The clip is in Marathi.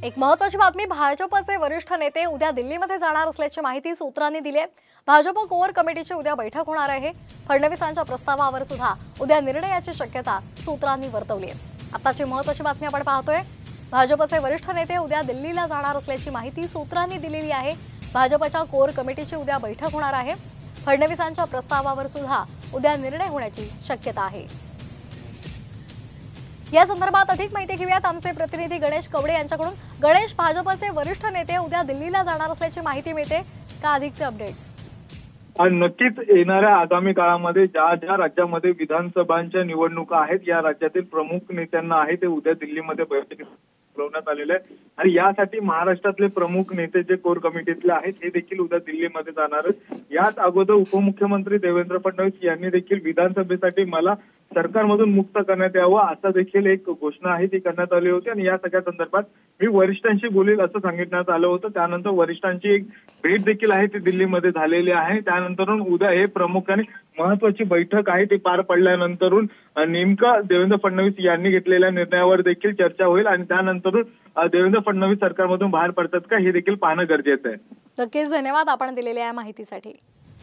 एक महत्त्वाची बातमी, भाजपचे वरिष्ठ नेते उद्या दिल्लीमध्ये जाणार असल्याची माहिती सूत्रांनी दिली आहे। भाजप कोर कमिटीची उद्या बैठक होणार आहे। फडणवीसांच्या प्रस्तावावर सुद्धा उद्या निर्णयाची शक्यता सूत्रांनी वर्तवली आहे। आताची महत्त्वाची बातमी आपण पाहतोय, भाजपचे वरिष्ठ नेते उद्या दिल्लीला जाणार असल्याची माहिती सूत्रांनी दिलेली आहे। भाजपच्या कोर कमिटीची उद्या बैठक होणार आहे। फडणवीसांच्या प्रस्तावावर सुद्धा उद्या निर्णय होण्याची शक्यता आहे। या संदर्भात अधिक माहिती घेऊयात आमचे प्रतिनिधी गणेश कवडे यांच्याकडून। गणेश, भाजपचे वरिष्ठ नेते उद्या दिल्लीला जाणार असल्याची माहिती मिळते का? अधिकचे अपडेट्स? नक्कीच येणाऱ्या आगामी काळामध्ये ज्या ज्या राज्यामध्ये विधानसभांच्या निवडणुका आहेत, या राज्यातील प्रमुख नेत्यांना आहे ते उद्या दिल्लीमध्ये बैठक बोलवण्यात आलेले आहे। आणि यासाठी महाराष्ट्रातले प्रमुख नेते जे कोर कमिटीतले आहेत हे देखील उद्या दिल्लीमध्ये जाणार आहेत। याच अगोदर उपमुख्यमंत्री देवेंद्र फडणवीस यांनी देखील विधानसभेसाठी मला सरकारमधून मुक्त करण्यात यावं असं देखील एक घोषणा आहे ती करण्यात आली होती। आणि या सगळ्या संदर्भात मी वरिष्ठांशी बोलेल असं सांगितण्यात आलं होतं। त्यानंतर वरिष्ठांची एक भेट देखील आहे ती दिल्लीमध्ये झालेली आहे। त्यानंतरून उद्या हे प्रमुखांनी महत्वाची बैठक आहे ती पार पडल्यानंतरून नेमकं देवेंद्र फडणवीस यांनी घेतलेल्या निर्णयावर देखील चर्चा होईल आणि त्यानंतरून देवेंद्र फडणवीस सरकारमधून बाहेर पडतात का हे देखील पाहणं गरजेचं आहे। नक्कीच, धन्यवाद आपण दिलेल्या या माहितीसाठी।